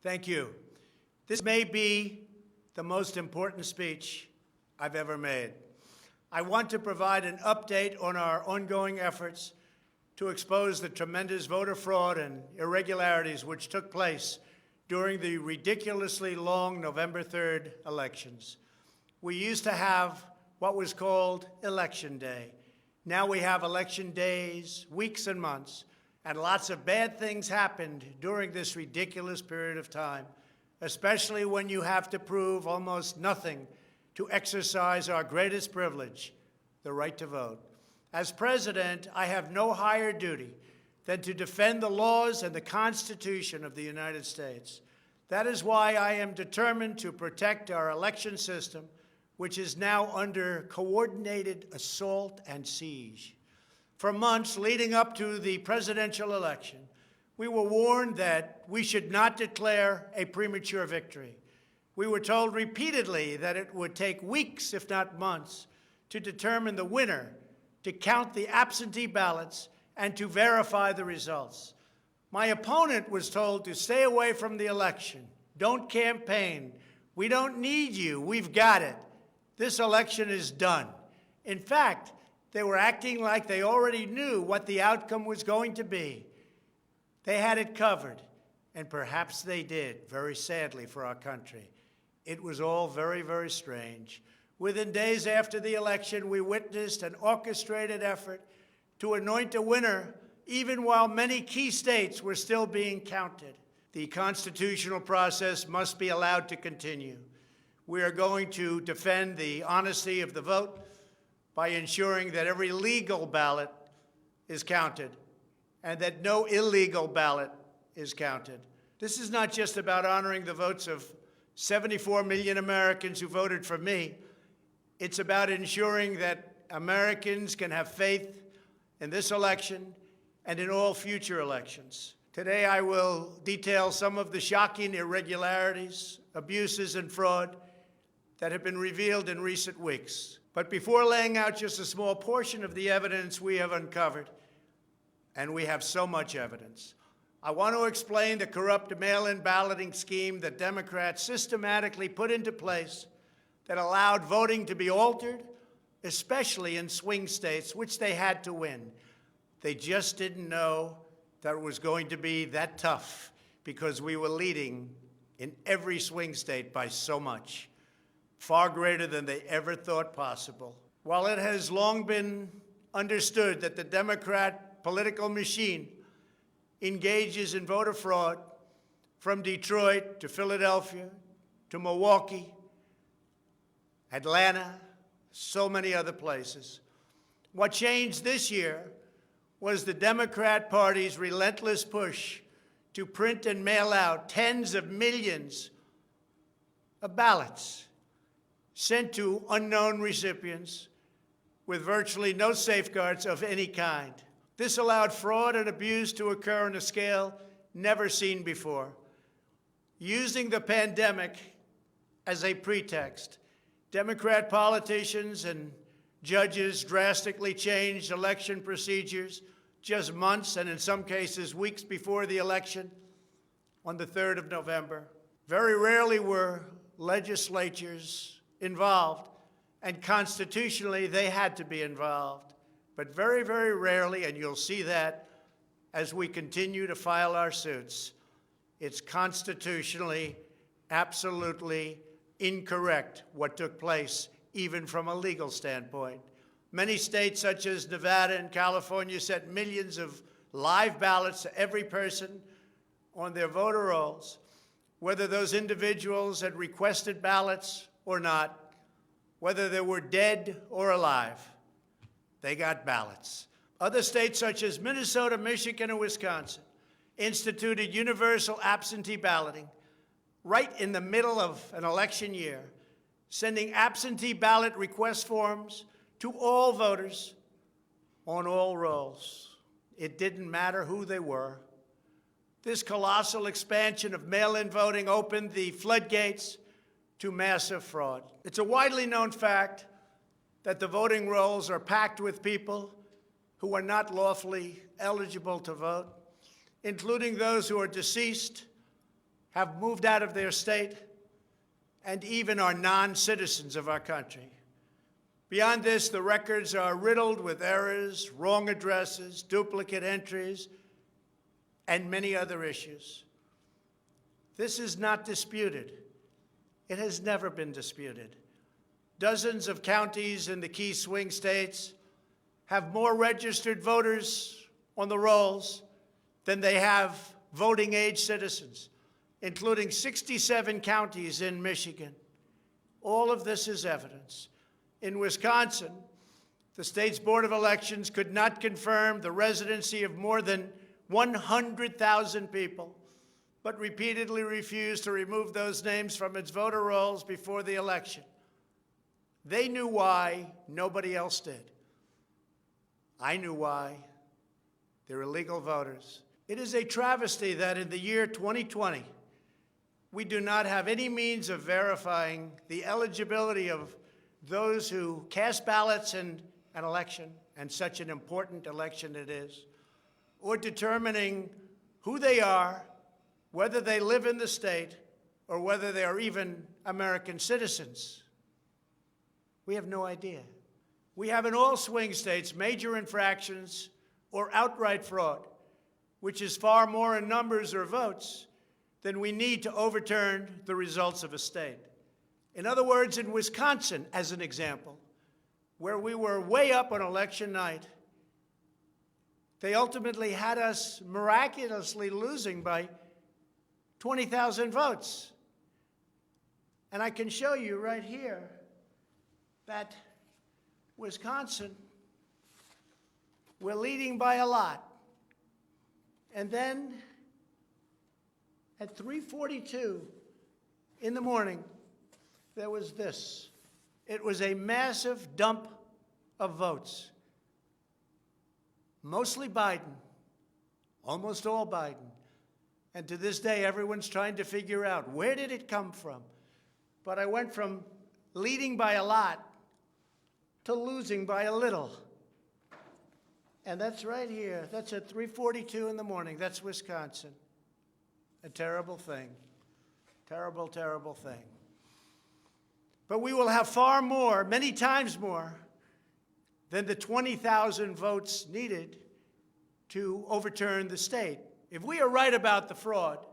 Thank you. This may be the most important speech I've ever made. I want to provide an update on our ongoing efforts to expose the tremendous voter fraud and irregularities which took place during the ridiculously long November 3rd elections. We used to have what was called Election Day. Now we have election days, weeks and months, and lots of bad things happened during this ridiculous period of time, especially when you have to prove almost nothing to exercise our greatest privilege, the right to vote. As president, I have no higher duty than to defend the laws and the Constitution of the United States. That is why I am determined to protect our election system, which is now under coordinated assault and siege. For months leading up to the presidential election, we were warned that we should not declare a premature victory. We were told repeatedly that it would take weeks, if not months, to determine the winner, to count the absentee ballots, and to verify the results. My opponent was told to stay away from the election. Don't campaign. We don't need you. We've got it. This election is done. In fact, they were acting like they already knew what the outcome was going to be. They had it covered, and perhaps they did, very sadly for our country. It was all very, very strange. Within days after the election, we witnessed an orchestrated effort to anoint a winner, even while many key states were still being counted. The constitutional process must be allowed to continue. We are going to defend the honesty of the vote by ensuring that every legal ballot is counted and that no illegal ballot is counted. This is not just about honoring the votes of 74 million Americans who voted for me. It's about ensuring that Americans can have faith in this election and in all future elections. Today, I will detail some of the shocking irregularities, abuses, and fraud that have been revealed in recent weeks. But before laying out just a small portion of the evidence we have uncovered, and we have so much evidence, I want to explain the corrupt mail-in balloting scheme that Democrats systematically put into place that allowed voting to be altered, especially in swing states, which they had to win. They just didn't know that it was going to be that tough because we were leading in every swing state by so much, far greater than they ever thought possible. While it has long been understood that the Democrat political machine engages in voter fraud from Detroit to Philadelphia to Milwaukee, Atlanta, so many other places, what changed this year was the Democrat Party's relentless push to print and mail out tens of millions of ballots sent to unknown recipients with virtually no safeguards of any kind. This allowed fraud and abuse to occur on a scale never seen before. Using the pandemic as a pretext, Democrat politicians and judges drastically changed election procedures just months and in some cases weeks before the election on the 3rd of November. Very rarely were legislatures involved, and constitutionally they had to be involved. But very, very rarely, and you'll see that as we continue to file our suits, it's constitutionally absolutely incorrect what took place, even from a legal standpoint. Many states, such as Nevada and California, sent millions of live ballots to every person on their voter rolls, whether those individuals had requested ballots or not, whether they were dead or alive. They got ballots. Other states, such as Minnesota, Michigan, and Wisconsin, instituted universal absentee balloting right in the middle of an election year, sending absentee ballot request forms to all voters on all rolls. It didn't matter who they were. This colossal expansion of mail-in voting opened the floodgates to massive fraud. It's a widely known fact that the voting rolls are packed with people who are not lawfully eligible to vote, including those who are deceased, have moved out of their state and even are non-citizens of our country. Beyond this, the records are riddled with errors, wrong addresses, duplicate entries, and many other issues. This is not disputed. It has never been disputed. Dozens of counties in the key swing states have more registered voters on the rolls than they have voting-age citizens, including 67 counties in Michigan. All of this is evidence. In Wisconsin, the state's Board of Elections could not confirm the residency of more than 100,000 people, but repeatedly refused to remove those names from its voter rolls before the election. They knew why, nobody else did. I knew why. They're illegal voters. It is a travesty that in the year 2020, we do not have any means of verifying the eligibility of those who cast ballots in an election, and such an important election it is, or determining who they are, whether they live in the state, or whether they are even American citizens. We have no idea. We have in all swing states major infractions or outright fraud, which is far more in numbers or votes than we need to overturn the results of a state. In other words, in Wisconsin, as an example, where we were way up on election night, they ultimately had us miraculously losing by 20,000 votes. And I can show you right here that Wisconsin, we're leading by a lot. And then at 3:42 in the morning, there was this. It was a massive dump of votes. Mostly Biden, almost all Biden. And to this day, everyone's trying to figure out, where did it come from? But I went from leading by a lot to losing by a little. And that's right here. That's at 3:42 in the morning. That's Wisconsin. A terrible thing. Terrible, terrible thing. But we will have far more, many times more, than the 20,000 votes needed to overturn the state. If we are right about the fraud,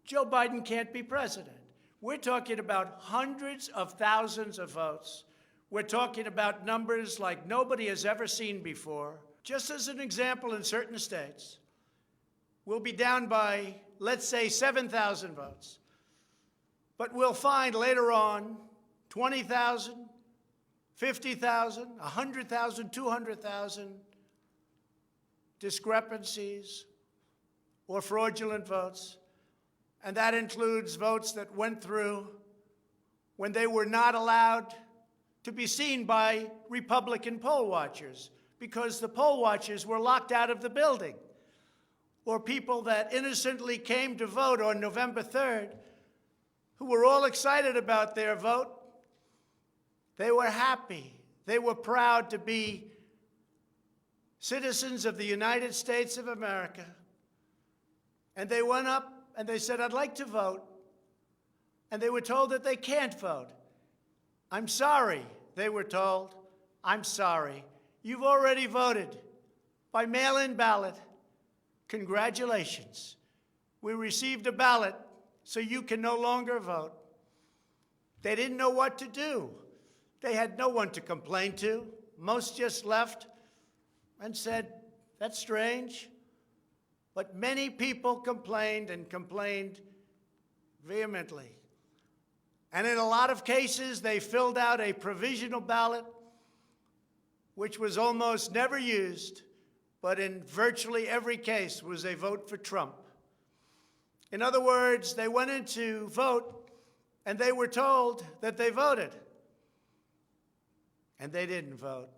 Joe Biden can't be president. We're talking about hundreds of thousands of votes. We're talking about numbers like nobody has ever seen before. Just as an example, in certain states, we'll be down by, let's say, 7,000 votes. But we'll find later on 20,000, 50,000, 100,000, 200,000 discrepancies or fraudulent votes. And that includes votes that went through when they were not allowed to be seen by Republican poll watchers because the poll watchers were locked out of the building. Or people that innocently came to vote on November 3rd who were all excited about their vote. They were happy. They were proud to be citizens of the United States of America. And they went up and they said, I'd like to vote. And they were told that they can't vote. I'm sorry, they were told. I'm sorry. You've already voted by mail-in ballot. Congratulations. We received a ballot, so you can no longer vote. They didn't know what to do. They had no one to complain to. Most just left and said, that's strange. But many people complained and complained vehemently. And in a lot of cases, they filled out a provisional ballot, which was almost never used, but in virtually every case was a vote for Trump. In other words, they went in to vote, and they were told that they voted. And they didn't vote.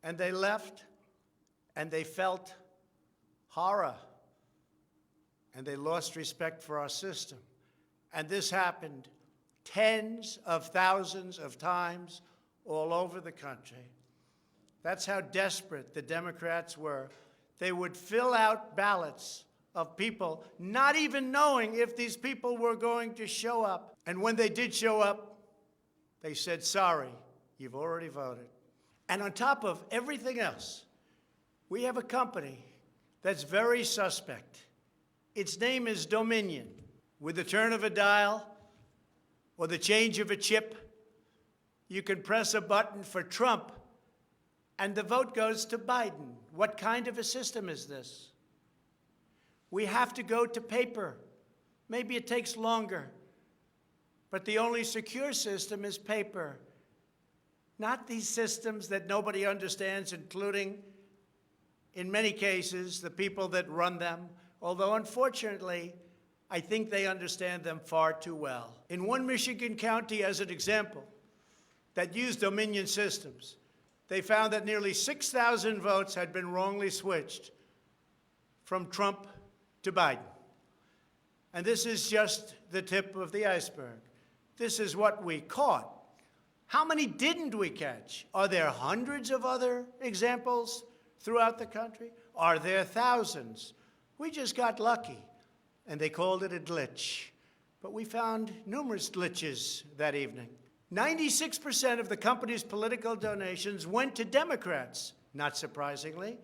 And they left, and they felt horror. And they lost respect for our system. And this happened tens of thousands of times all over the country. That's how desperate the Democrats were. They would fill out ballots of people not even knowing if these people were going to show up. And when they did show up, they said, sorry, you've already voted. And on top of everything else, we have a company that's very suspect. Its name is Dominion. With the turn of a dial or the change of a chip, you can press a button for Trump and the vote goes to Biden. What kind of a system is this? We have to go to paper. Maybe it takes longer, but the only secure system is paper. Not these systems that nobody understands, including, in many cases, the people that run them, although unfortunately, I think they understand them far too well. In one Michigan county, as an example, that used Dominion systems, they found that nearly 6,000 votes had been wrongly switched from Trump to Biden. And this is just the tip of the iceberg. This is what we caught. How many didn't we catch? Are there hundreds of other examples throughout the country? Are there thousands? We just got lucky, and they called it a glitch. But we found numerous glitches that evening. 96% of the company's political donations went to Democrats, not surprisingly.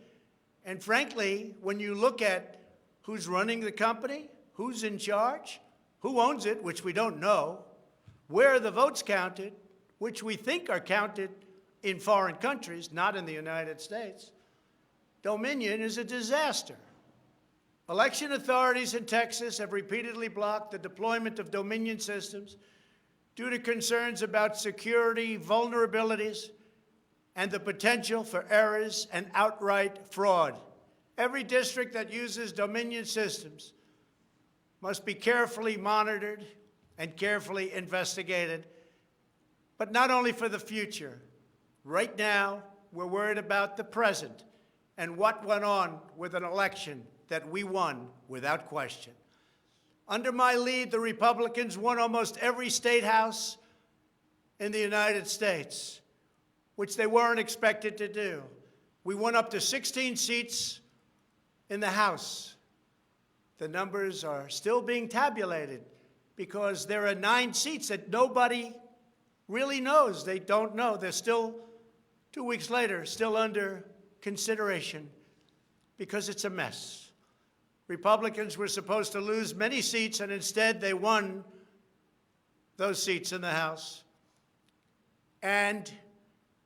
And frankly, when you look at who's running the company, who's in charge, who owns it, which we don't know, where the votes counted, which we think are counted in foreign countries, not in the United States, Dominion is a disaster. Election authorities in Texas have repeatedly blocked the deployment of Dominion systems due to concerns about security vulnerabilities and the potential for errors and outright fraud. Every district that uses Dominion systems must be carefully monitored and carefully investigated, but not only for the future. Right now, we're worried about the present and what went on with an election that we won without question. Under my lead, the Republicans won almost every state house in the United States, which they weren't expected to do. We won up to 16 seats in the House. The numbers are still being tabulated because there are 9 seats that nobody really knows. They don't know. They're still, 2 weeks later, still under consideration because it's a mess. Republicans were supposed to lose many seats, and instead they won those seats in the House. And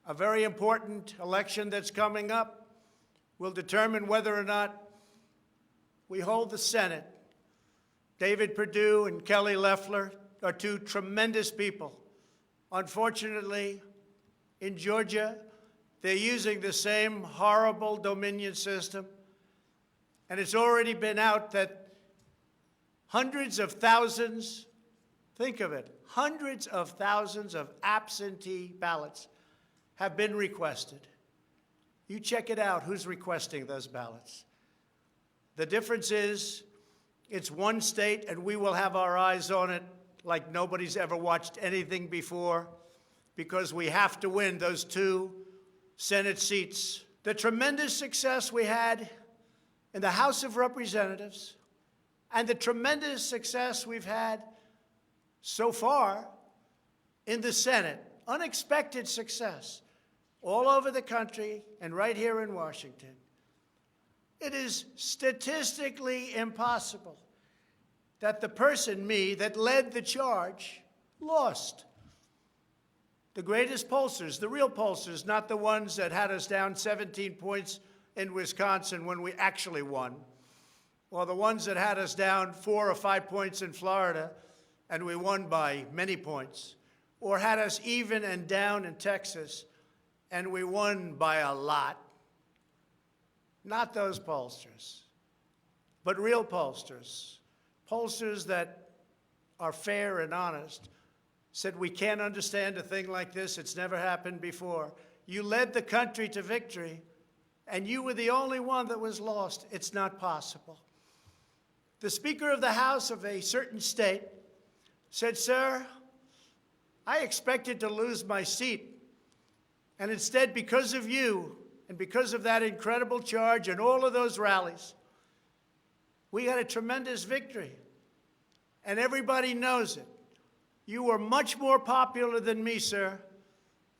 a very important election that's coming up will determine whether or not we hold the Senate. David Perdue and Kelly Loeffler are 2 tremendous people. Unfortunately, in Georgia, they're using the same horrible Dominion system. And it's already been out that hundreds of thousands, think of it, hundreds of thousands of absentee ballots have been requested. You check it out, who's requesting those ballots. The difference is it's one state, and we will have our eyes on it like nobody's ever watched anything before, because we have to win those 2 Senate seats. The tremendous success we had in the House of Representatives and the tremendous success we've had so far in the Senate, unexpected success all over the country and right here in Washington. It is statistically impossible that the person, me, that led the charge, lost. The greatest pollsters, the real pollsters, not the ones that had us down 17 points in Wisconsin when we actually won, or the ones that had us down 4 or 5 points in Florida and we won by many points, or had us even and down in Texas and we won by a lot. Not those pollsters, but real pollsters, pollsters that are fair and honest, said we can't understand a thing like this. It's never happened before. You led the country to victory, and you were the only one that was lost. It's not possible. The Speaker of the House of a certain state said, "Sir, I expected to lose my seat, and instead, because of you and because of that incredible charge and all of those rallies, We got a tremendous victory, and everybody knows it. You were much more popular than me, sir,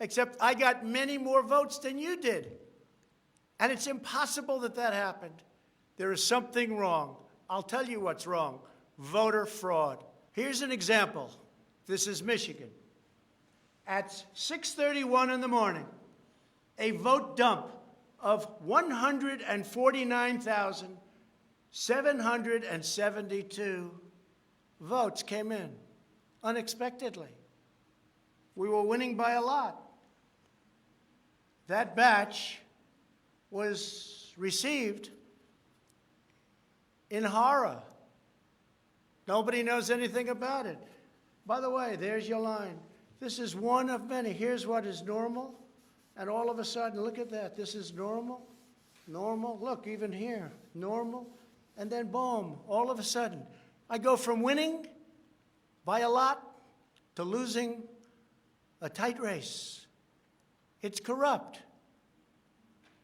except I got many more votes than you did. And it's impossible that that happened. There is something wrong. I'll tell you what's wrong: voter fraud. Here's an example. This is Michigan. At 6:31 in the morning, a vote dump of 149,772 votes came in unexpectedly. We were winning by a lot. That batch was received in horror. Nobody knows anything about it. By the way, there's your line. This is one of many. Here's what is normal. And all of a sudden, look at that. This is normal, normal. Look, even here, normal. And then boom, all of a sudden, I go from winning by a lot to losing a tight race. It's corrupt.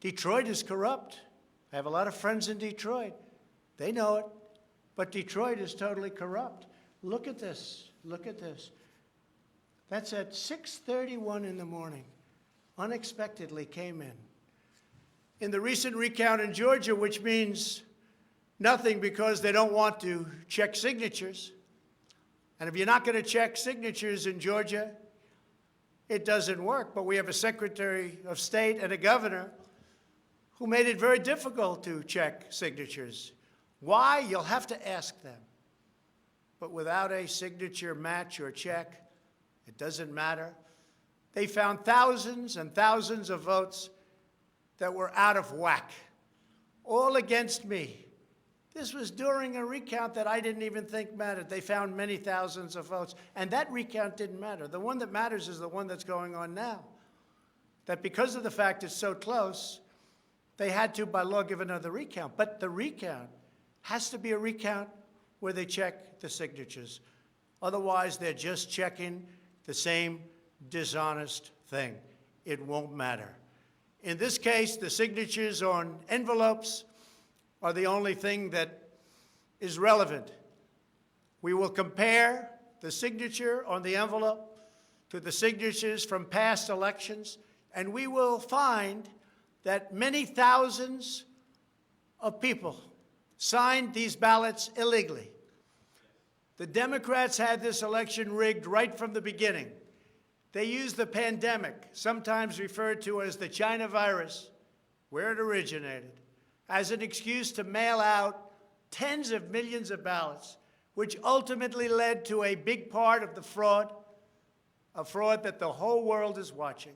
Detroit is corrupt. I have a lot of friends in Detroit. They know it. But Detroit is totally corrupt. Look at this. Look at this. That's at 6:31 in the morning. Unexpectedly came in. In the recent recount in Georgia, which means nothing because they don't want to check signatures. And if you're not going to check signatures in Georgia, it doesn't work. But we have a Secretary of State and a governor who made it very difficult to check signatures. Why? You'll have to ask them. But without a signature match or check, it doesn't matter. They found thousands and thousands of votes that were out of whack, all against me. This was during a recount that I didn't even think mattered. They found many thousands of votes, and that recount didn't matter. The one that matters is the one that's going on now. That because of the fact it's so close, they had to, by law, give another recount. But the recount has to be a recount where they check the signatures. Otherwise, they're just checking the same dishonest thing. It won't matter. In this case, the signatures on envelopes are the only thing that is relevant. We will compare the signature on the envelope to the signatures from past elections, and we will find that many thousands of people signed these ballots illegally. The Democrats had this election rigged right from the beginning. They used the pandemic, sometimes referred to as the China virus, where it originated, as an excuse to mail out tens of millions of ballots, which ultimately led to a big part of the fraud, a fraud that the whole world is watching.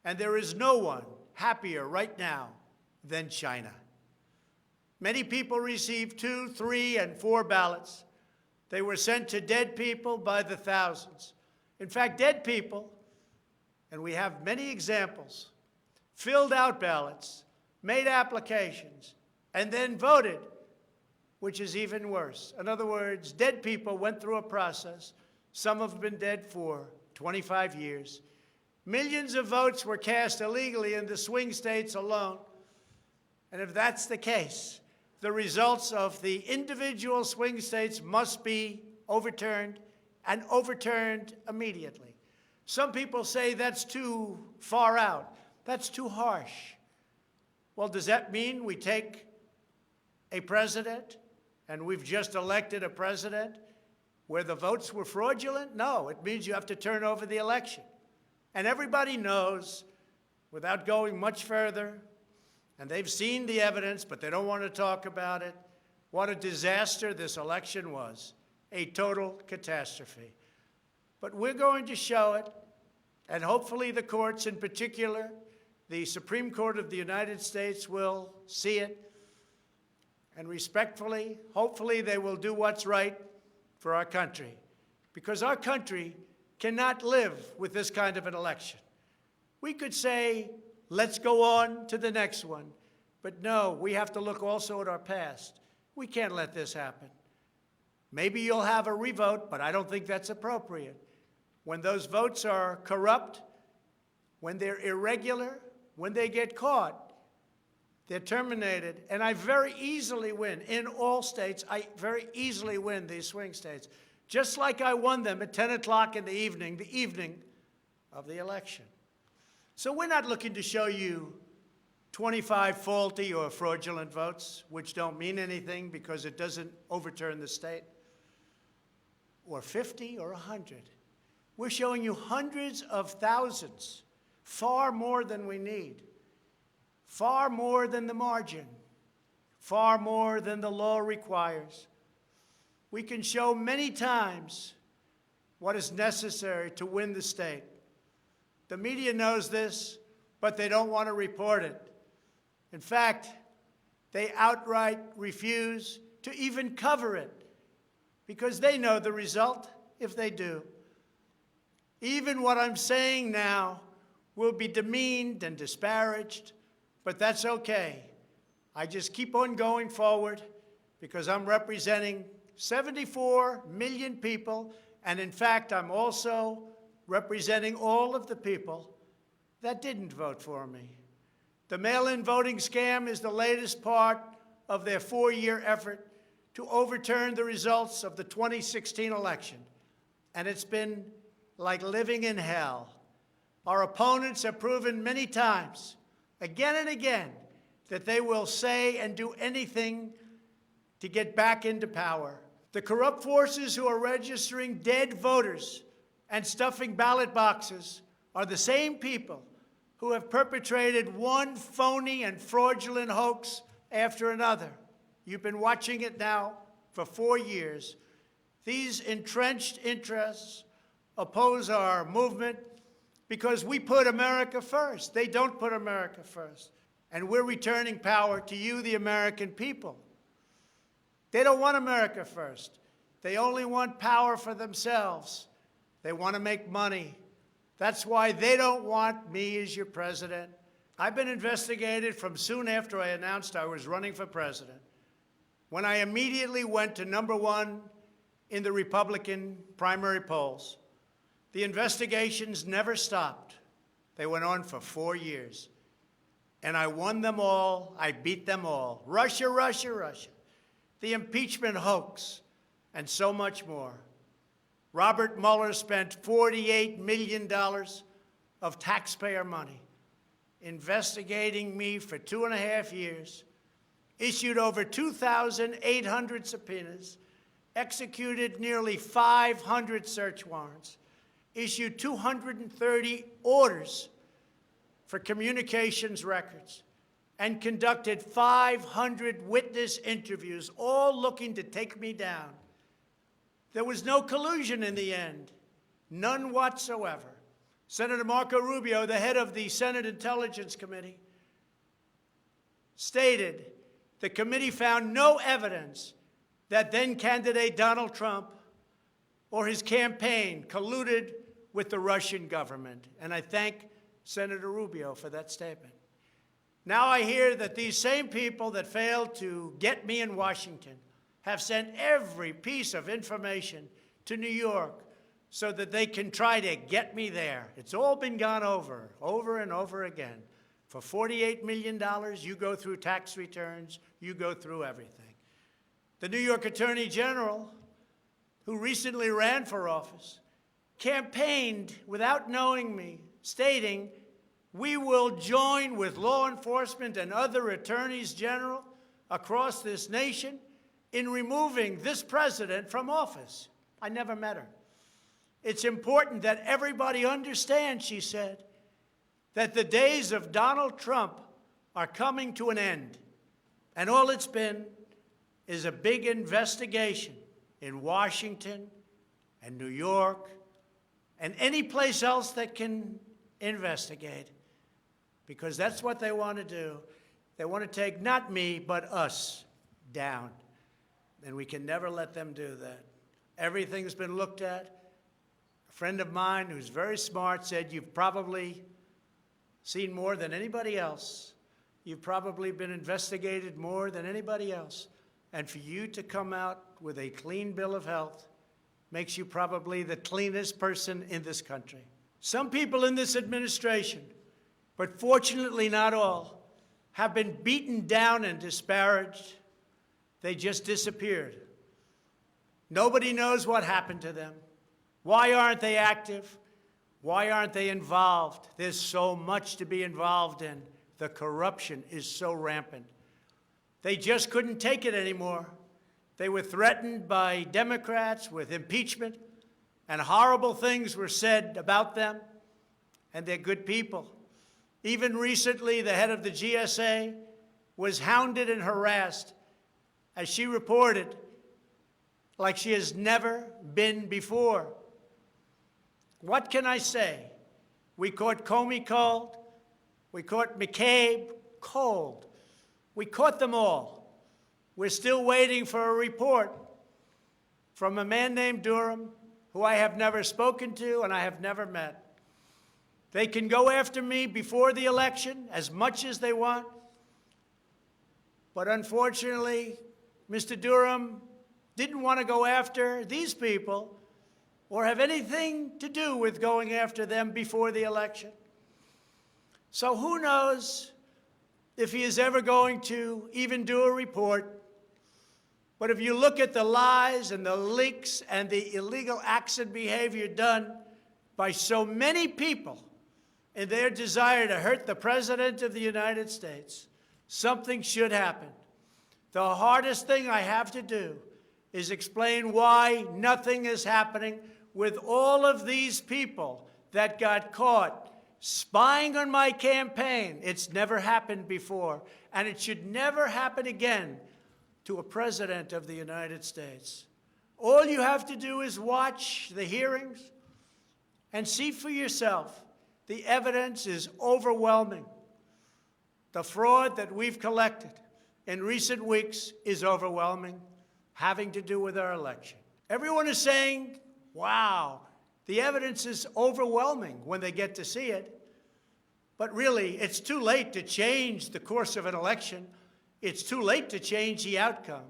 And there is no one happier right now than China. Many people received 2, 3, and 4 ballots. They were sent to dead people by the thousands. In fact, dead people, and we have many examples, filled out ballots, made applications, and then voted, which is even worse. In other words, dead people went through a process. Some have been dead for 25 years. Millions of votes were cast illegally in the swing states alone. And if that's the case, the results of the individual swing states must be overturned, and overturned immediately. Some people say that's too far out. That's too harsh. Well, does that mean we take a president, and we've just elected a president, where the votes were fraudulent? No, it means you have to turn over the election. And everybody knows, without going much further, and they've seen the evidence, but they don't want to talk about it, what a disaster this election was. A total catastrophe. But we're going to show it, and hopefully the courts, in particular, the Supreme Court of the United States, will see it. And respectfully, hopefully they will do what's right for our country. Because our country cannot live with this kind of an election. We could say, let's go on to the next one. But no, we have to look also at our past. We can't let this happen. Maybe you'll have a revote, but I don't think that's appropriate. When those votes are corrupt, when they're irregular, when they get caught, They're terminated, and I very easily win. In all states, I very easily win these swing states, just like I won them at 10 o'clock in the evening of the election. So we're not looking to show you 25 faulty or fraudulent votes, which don't mean anything because it doesn't overturn the state, or 50 or 100. We're showing you hundreds of thousands, far more than we need, far more than the margin, far more than the law requires. We can show many times what is necessary to win the state. The media knows this, but they don't want to report it. In fact, they outright refuse to even cover it because they know the result if they do. Even what I'm saying now will be demeaned and disparaged, but that's okay. I just keep on going forward because I'm representing 74 million people, and in fact, I'm also representing all of the people that didn't vote for me. The mail-in voting scam is the latest part of their 4-year effort to overturn the results of the 2016 election, and it's been like living in hell. Our opponents have proven many times, again and again, that they will say and do anything to get back into power. The corrupt forces who are registering dead voters and stuffing ballot boxes are the same people who have perpetrated one phony and fraudulent hoax after another. You've been watching it now for 4 years. These entrenched interests oppose our movement because we put America first. They don't put America first. And we're returning power to you, the American people. They don't want America first. They only want power for themselves. They want to make money. That's why they don't want me as your president. I've been investigated from soon after I announced I was running for president, when I immediately went to #1 in the Republican primary polls. The investigations never stopped. They went on for 4 years. And I won them all. I beat them all. Russia, Russia, Russia. The impeachment hoax, and so much more. Robert Mueller spent $48 million of taxpayer money investigating me for 2.5 years, issued over 2,800 subpoenas, executed nearly 500 search warrants, issued 230 orders for communications records, and conducted 500 witness interviews, all looking to take me down. There was no collusion in the end, none whatsoever. Senator Marco Rubio, the head of the Senate Intelligence Committee, stated the committee found no evidence that then-candidate Donald Trump or his campaign colluded with the Russian government. And I thank Senator Rubio for that statement. Now I hear that these same people that failed to get me in Washington have sent every piece of information to New York so that they can try to get me there. It's all been gone over and over again. For $48 million, you go through tax returns, you go through everything. The New York Attorney General, who recently ran for office, campaigned without knowing me, stating, "We will join with law enforcement and other attorneys general across this nation in removing this president from office." I never met her. It's important that everybody understand, she said, that the days of Donald Trump are coming to an end. And all it's been is a big investigation in Washington and New York and any place else that can investigate, because that's what they want to do. They want to take not me, but us down. And we can never let them do that. Everything's been looked at. A friend of mine who's very smart said, "You've probably seen more than anybody else. You've probably been investigated more than anybody else. And for you to come out with a clean bill of health makes you probably the cleanest person in this country." Some people in this administration, but fortunately not all, have been beaten down and disparaged. They just disappeared. Nobody knows what happened to them. Why aren't they active? Why aren't they involved? There's so much to be involved in. The corruption is so rampant. They just couldn't take it anymore. They were threatened by Democrats with impeachment, and horrible things were said about them, and they're good people. Even recently, the head of the GSA was hounded and harassed, as she reported, like she has never been before. What can I say? We caught Comey cold. We caught McCabe cold. We caught them all. We're still waiting for a report from a man named Durham, who I have never spoken to and I have never met. They can go after me before the election as much as they want. But unfortunately, Mr. Durham didn't want to go after these people or have anything to do with going after them before the election. So who knows if he is ever going to even do a report. But if you look at the lies and the leaks and the illegal acts and behavior done by so many people in their desire to hurt the President of the United States, something should happen. The hardest thing I have to do is explain why nothing is happening with all of these people that got caught spying on my campaign. It's never happened before, and it should never happen again to a president of the United States. All you have to do is watch the hearings and see for yourself. The evidence is overwhelming. The fraud that we've collected in recent weeks is overwhelming, having to do with our election. Everyone is saying, wow, the evidence is overwhelming when they get to see it. But really, it's too late to change the course of an election. It's too late to change the outcome.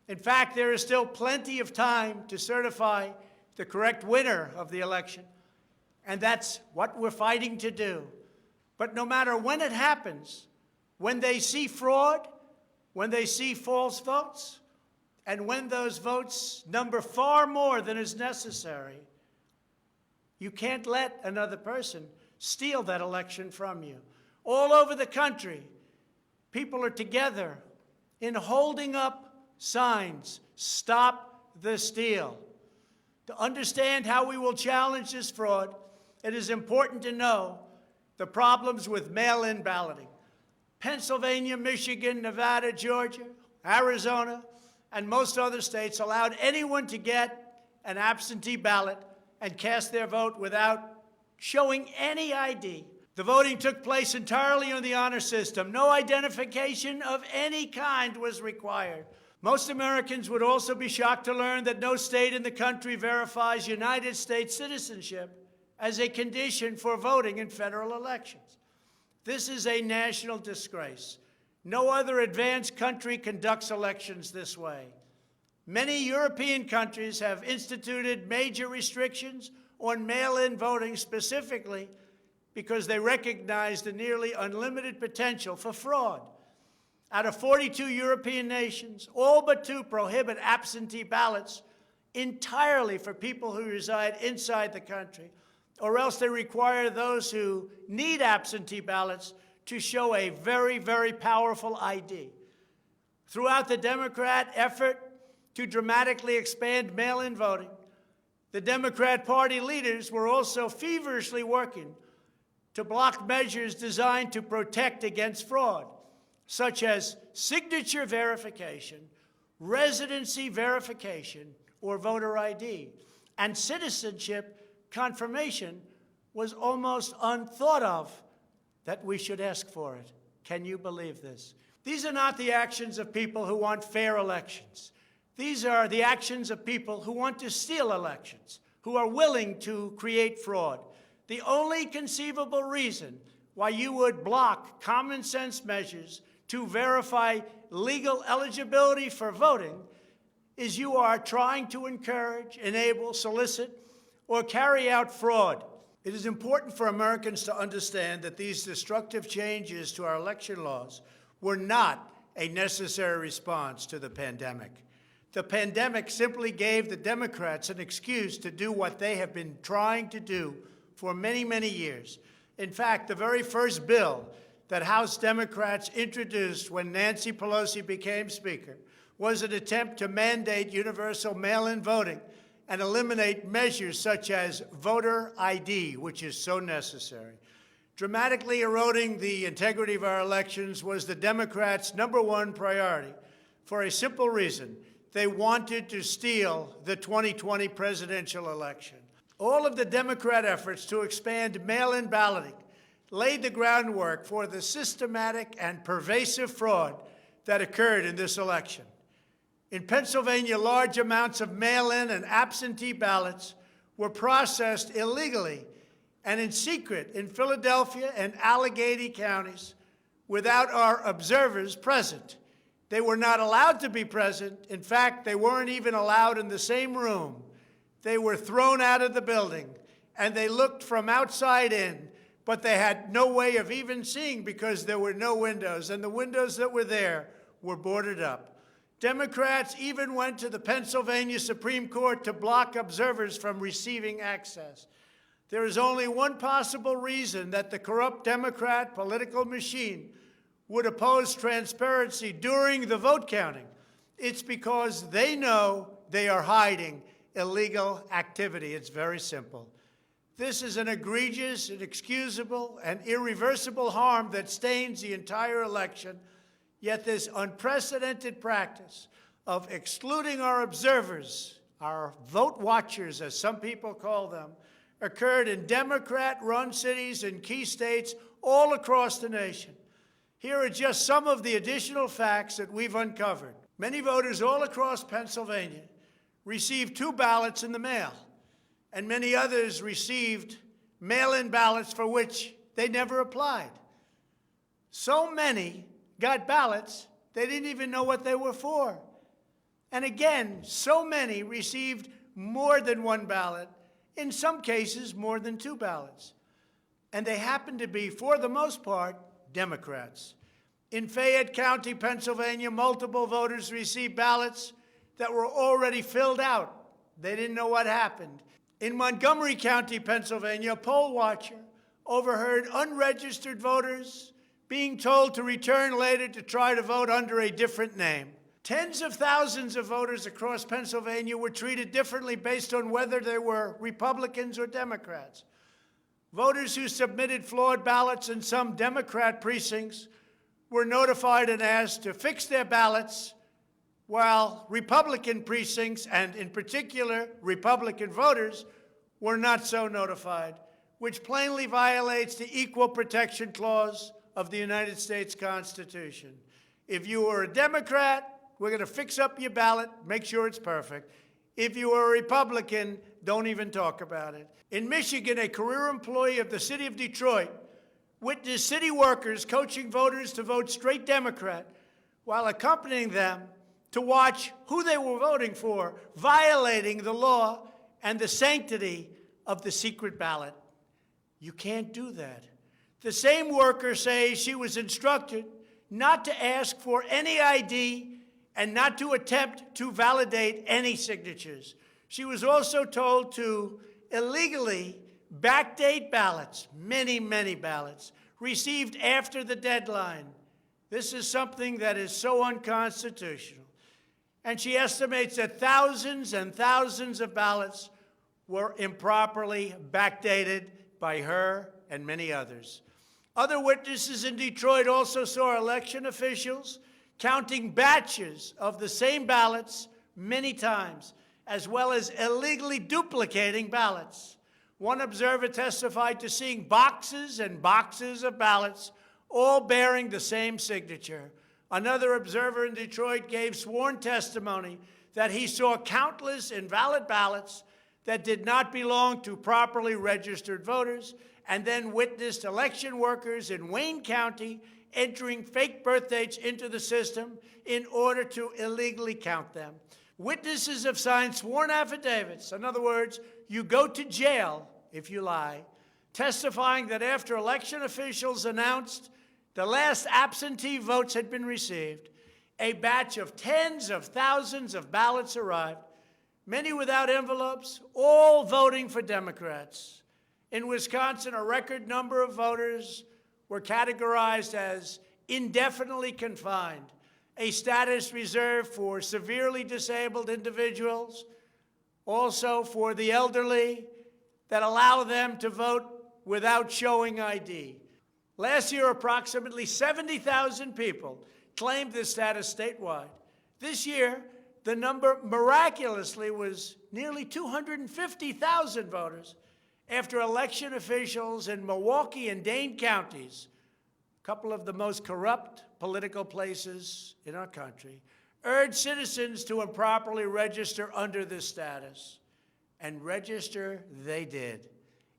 In fact, there is still plenty of time to certify the correct winner of the election. And that's what we're fighting to do. But no matter when it happens, when they see fraud, when they see false votes, and when those votes number far more than is necessary, you can't let another person steal that election from you. All over the country, people are together in holding up signs, "Stop the Steal." To understand how we will challenge this fraud, it is important to know the problems with mail-in balloting. Pennsylvania, Michigan, Nevada, Georgia, Arizona, and most other states allowed anyone to get an absentee ballot and cast their vote without showing any ID. The voting took place entirely on the honor system. No identification of any kind was required. Most Americans would also be shocked to learn that no state in the country verifies United States citizenship as a condition for voting in federal elections. This is a national disgrace. No other advanced country conducts elections this way. Many European countries have instituted major restrictions on mail-in voting specifically because they recognize the nearly unlimited potential for fraud. Out of 42 European nations, all but 2 prohibit absentee ballots entirely for people who reside inside the country, or else they require those who need absentee ballots to show a very, very powerful ID. Throughout the Democrat effort to dramatically expand mail-in voting, the Democrat Party leaders were also feverishly working to block measures designed to protect against fraud, such as signature verification, residency verification, or voter ID. And citizenship confirmation was almost unthought of that we should ask for it. Can you believe this? These are not the actions of people who want fair elections. These are the actions of people who want to steal elections, who are willing to create fraud. The only conceivable reason why you would block common sense measures to verify legal eligibility for voting is you are trying to encourage, enable, solicit, or carry out fraud. It is important for Americans to understand that these destructive changes to our election laws were not a necessary response to the pandemic. The pandemic simply gave the Democrats an excuse to do what they have been trying to do for many, many years. In fact, the very first bill that House Democrats introduced when Nancy Pelosi became Speaker was an attempt to mandate universal mail-in voting and eliminate measures such as voter ID, which is so necessary. Dramatically eroding the integrity of our elections was the Democrats' #1 priority for a simple reason. They wanted to steal the 2020 presidential election. All of the Democrat efforts to expand mail-in balloting laid the groundwork for the systematic and pervasive fraud that occurred in this election. In Pennsylvania, large amounts of mail-in and absentee ballots were processed illegally and in secret in Philadelphia and Allegheny counties without our observers present. They were not allowed to be present. In fact, they weren't even allowed in the same room. They were thrown out of the building, and they looked from outside in, but they had no way of even seeing because there were no windows, and the windows that were there were boarded up. Democrats even went to the Pennsylvania Supreme Court to block observers from receiving access. There is only one possible reason that the corrupt Democrat political machine would oppose transparency during the vote counting. It's because they know they are hiding illegal activity. It's very simple. This is an egregious, inexcusable, and irreversible harm that stains the entire election. Yet this unprecedented practice of excluding our observers, our vote watchers, as some people call them, occurred in Democrat-run cities and key states all across the nation. Here are just some of the additional facts that we've uncovered. Many voters all across Pennsylvania received 2 ballots in the mail, and many others received mail-in ballots for which they never applied. So many got ballots, they didn't even know what they were for. And again, so many received more than 1 ballot, in some cases more than 2 ballots. And they happened to be, for the most part, Democrats. In Fayette County, Pennsylvania, multiple voters received ballots that were already filled out. They didn't know what happened. In Montgomery County, Pennsylvania, a poll watcher overheard unregistered voters being told to return later to try to vote under a different name. Tens of thousands of voters across Pennsylvania were treated differently based on whether they were Republicans or Democrats. Voters who submitted flawed ballots in some Democrat precincts were notified and asked to fix their ballots, while Republican precincts, and in particular Republican voters, were not so notified, which plainly violates the Equal Protection Clause of the United States Constitution. If you are a Democrat, we're going to fix up your ballot, make sure it's perfect. If you are a Republican, don't even talk about it. In Michigan, a career employee of the city of Detroit witnessed city workers coaching voters to vote straight Democrat while accompanying them to watch who they were voting for, violating the law and the sanctity of the secret ballot. You can't do that. The same worker says she was instructed not to ask for any ID and not to attempt to validate any signatures. She was also told to illegally backdate ballots, many, many ballots, received after the deadline. This is something that is so unconstitutional. And she estimates that thousands and thousands of ballots were improperly backdated by her and many others. Other witnesses in Detroit also saw election officials counting batches of the same ballots many times, as well as illegally duplicating ballots. One observer testified to seeing boxes and boxes of ballots, all bearing the same signature. Another observer in Detroit gave sworn testimony that he saw countless invalid ballots that did not belong to properly registered voters, and then witnessed election workers in Wayne County entering fake birth dates into the system in order to illegally count them. Witnesses have signed sworn affidavits. In other words, you go to jail if you lie. testifying that after election officials announced the last absentee votes had been received, a batch of tens of thousands of ballots arrived, many without envelopes, all voting for Democrats. In Wisconsin, a record number of voters were categorized as indefinitely confined, a status reserved for severely disabled individuals, also for the elderly, that allow them to vote without showing ID. Last year, approximately 70,000 people claimed this status statewide. This year, the number miraculously was nearly 250,000 voters after election officials in Milwaukee and Dane counties, a couple of the most corrupt political places in our country, urged citizens to improperly register under this status. And register they did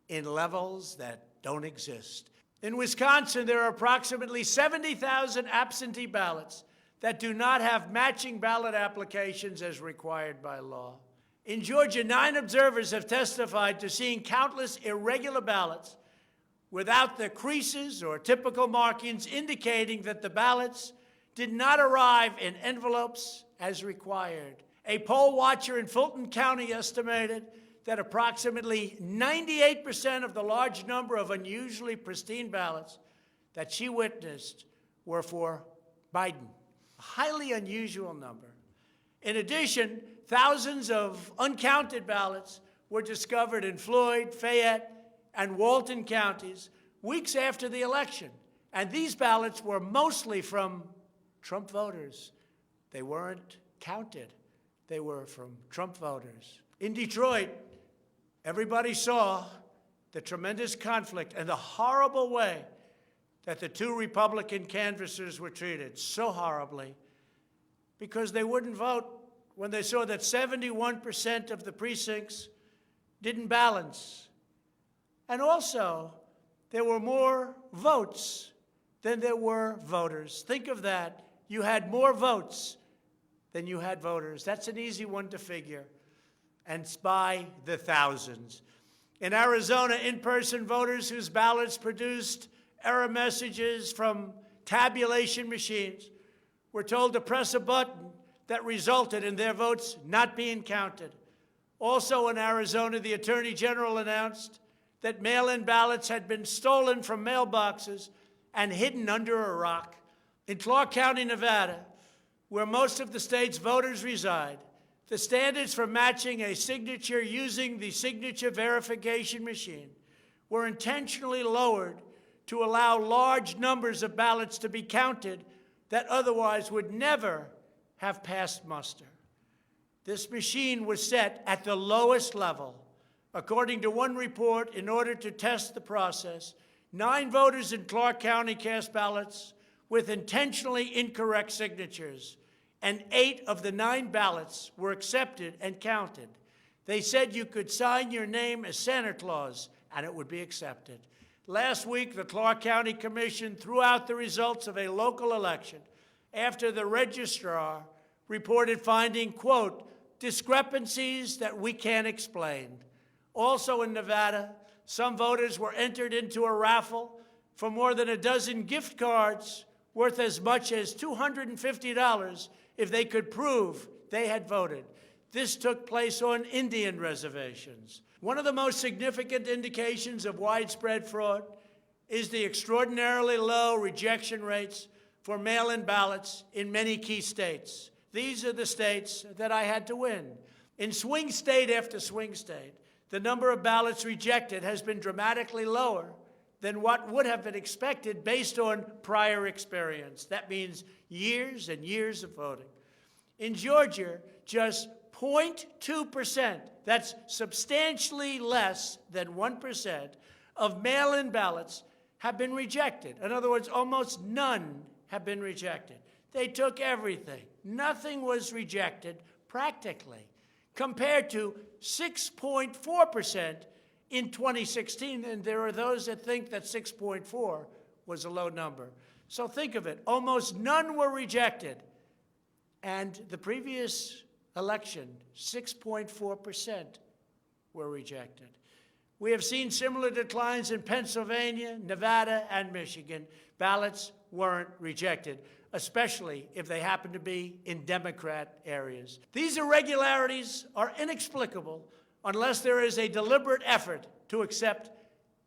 in levels that don't exist. In Wisconsin, there are approximately 70,000 absentee ballots that do not have matching ballot applications as required by law. In Georgia, 9 observers have testified to seeing countless irregular ballots without the creases or typical markings indicating that the ballots did not arrive in envelopes as required. A poll watcher in Fulton County estimated that approximately 98% of the large number of unusually pristine ballots that she witnessed were for Biden, a highly unusual number. In addition, thousands of uncounted ballots were discovered in Floyd, Fayette, and Walton counties weeks after the election. And these ballots were mostly from Trump voters. They weren't counted. They were from Trump voters. In Detroit, everybody saw the tremendous conflict and the horrible way that the 2 Republican canvassers were treated, so horribly, because they wouldn't vote when they saw that 71% of the precincts didn't balance. And also, there were more votes than there were voters. Think of that. You had more votes than you had voters. That's an easy one to figure. And it's by the thousands. In Arizona, in-person voters whose ballots produced error messages from tabulation machines were told to press a button that resulted in their votes not being counted. Also in Arizona, the Attorney General announced that mail-in ballots had been stolen from mailboxes and hidden under a rock. In Clark County, Nevada, where most of the state's voters reside, the standards for matching a signature using the signature verification machine were intentionally lowered to allow large numbers of ballots to be counted that otherwise would never have passed muster. This machine was set at the lowest level. According to one report, in order to test the process, 9 voters in Clark County cast ballots with intentionally incorrect signatures, and 8 of the 9 ballots were accepted and counted. They said you could sign your name as Santa Claus, and it would be accepted. Last week, the Clark County Commission threw out the results of a local election after the registrar reported finding, quote, discrepancies that we can't explain. Also in Nevada, some voters were entered into a raffle for more than a dozen gift cards worth as much as $250 if they could prove they had voted. This took place on Indian reservations. One of the most significant indications of widespread fraud is the extraordinarily low rejection rates for mail-in ballots in many key states. These are the states that I had to win. In swing state after swing state, the number of ballots rejected has been dramatically lower than what would have been expected based on prior experience. That means years and years of voting. In Georgia, just 0.2%, that's substantially less than 1%, of mail-in ballots have been rejected. In other words, almost none have been rejected. They took everything. Nothing was rejected practically, compared to 6.4% in 2016, and there are those that think that 6.4 was a low number. So think of it. Almost none were rejected. And the previous election, 6.4% were rejected. We have seen similar declines in Pennsylvania, Nevada, and Michigan. Ballots weren't rejected, especially if they happen to be in Democrat areas. These irregularities are inexplicable unless there is a deliberate effort to accept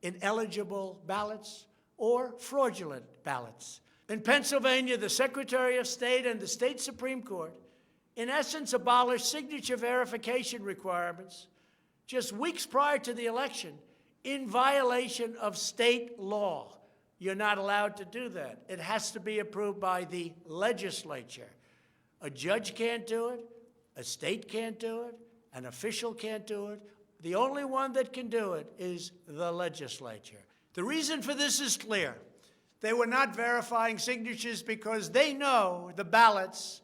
ineligible ballots or fraudulent ballots. In Pennsylvania, the Secretary of State and the state Supreme Court, in essence, abolished signature verification requirements just weeks prior to the election in violation of state law. You're not allowed to do that. It has to be approved by the legislature. A judge can't do it, a state can't do it, an official can't do it. The only one that can do it is the legislature. The reason for this is clear. They were not verifying signatures because they know the ballots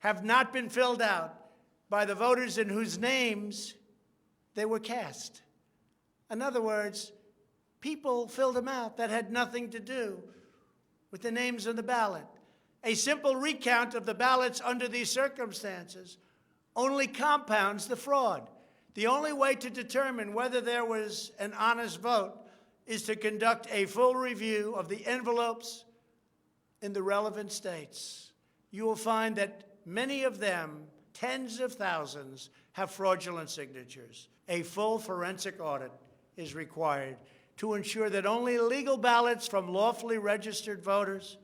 have not been filled out by the voters in whose names they were cast. In other words, people filled them out that had nothing to do with the names on the ballot. A simple recount of the ballots under these circumstances only compounds the fraud. The only way to determine whether there was an honest vote is to conduct a full review of the envelopes in the relevant states. You will find that many of them, tens of thousands, have fraudulent signatures. A full forensic audit is required to ensure that only legal ballots from lawfully registered voters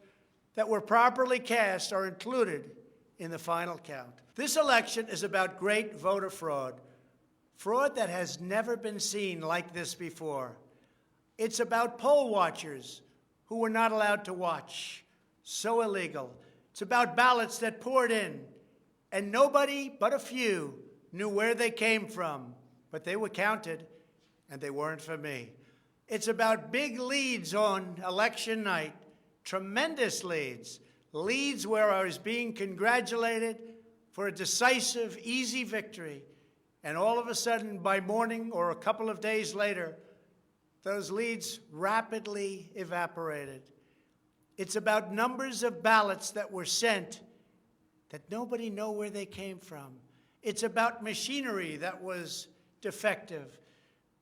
that were properly cast are included in the final count. This election is about great voter fraud, fraud that has never been seen like this before. It's about poll watchers who were not allowed to watch. So illegal. It's about ballots that poured in, and nobody but a few knew where they came from, but they were counted, and they weren't for me. It's about big leads on election night, tremendous leads, leads where I was being congratulated for a decisive, easy victory, and all of a sudden, by morning or a couple of days later, those leads rapidly evaporated. It's about numbers of ballots that were sent that nobody knew where they came from. It's about machinery that was defective,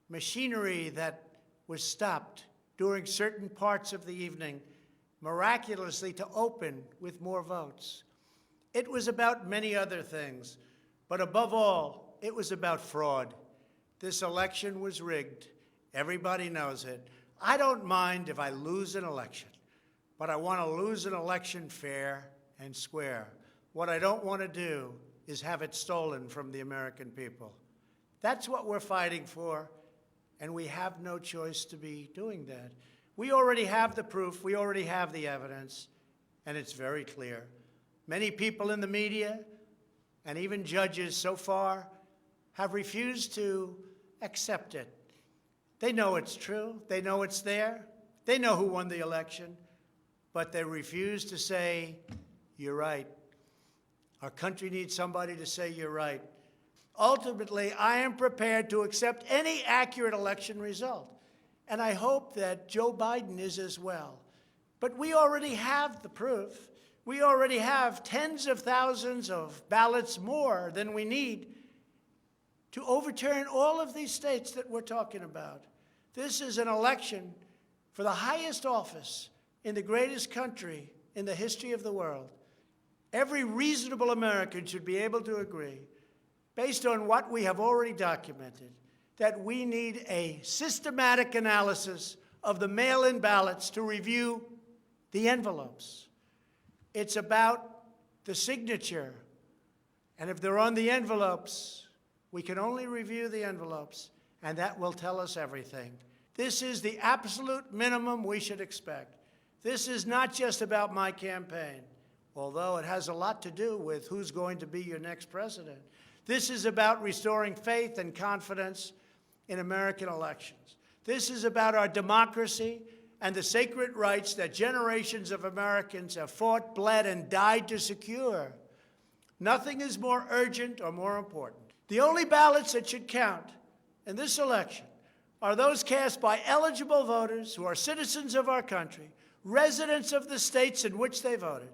machinery that was stopped during certain parts of the evening, miraculously to open with more votes. It was about many other things, but above all, it was about fraud. This election was rigged. Everybody knows it. I don't mind if I lose an election, but I want to lose an election fair and square. What I don't want to do is have it stolen from the American people. That's what we're fighting for, and we have no choice to be doing that. We already have the proof. We already have the evidence, and it's very clear. Many people in the media and even judges so far have refused to accept it. They know it's true. They know it's there. They know who won the election, but they refuse to say, you're right. Our country needs somebody to say you're right. Ultimately, I am prepared to accept any accurate election result, and I hope that Joe Biden is as well. But we already have the proof. We already have tens of thousands of ballots more than we need to overturn all of these states that we're talking about. This is an election for the highest office in the greatest country in the history of the world. Every reasonable American should be able to agree, based on what we have already documented, that we need a systematic analysis of the mail-in ballots to review the envelopes. It's about the signature, and if they're on the envelopes, we can only review the envelopes, and that will tell us everything. This is the absolute minimum we should expect. This is not just about my campaign, although it has a lot to do with who's going to be your next president. This is about restoring faith and confidence in American elections. This is about our democracy and the sacred rights that generations of Americans have fought, bled, and died to secure. Nothing is more urgent or more important. The only ballots that should count in this election are those cast by eligible voters who are citizens of our country, residents of the states in which they voted,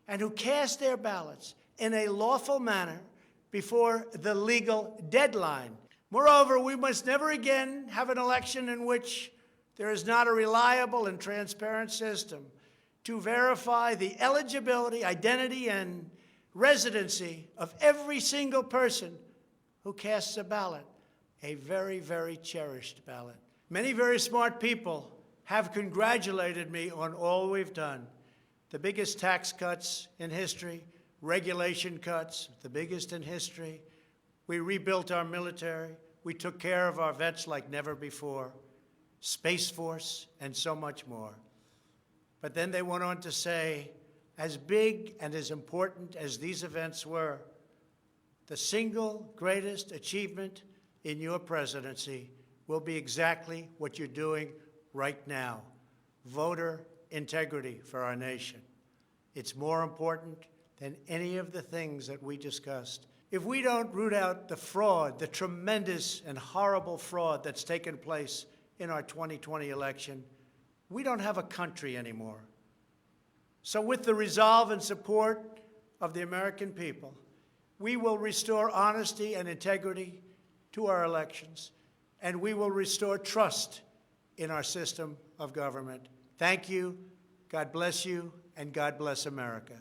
and who cast their ballots in a lawful manner before the legal deadline. Moreover, we must never again have an election in which there is not a reliable and transparent system to verify the eligibility, identity, and residency of every single person who casts a ballot, a very, very cherished ballot. Many very smart people have congratulated me on all we've done. The biggest tax cuts in history, regulation cuts, the biggest in history. We rebuilt our military. We took care of our vets like never before. Space Force, and so much more. But then they went on to say, as big and as important as these events were, the single greatest achievement in your presidency will be exactly what you're doing right now, voter integrity for our nation. It's more important than any of the things that we discussed. If we don't root out the fraud, the tremendous and horrible fraud that's taken place in our 2020 election, we don't have a country anymore. So with the resolve and support of the American people, we will restore honesty and integrity to our elections, and we will restore trust in our system of government. Thank you, God bless you, and God bless America.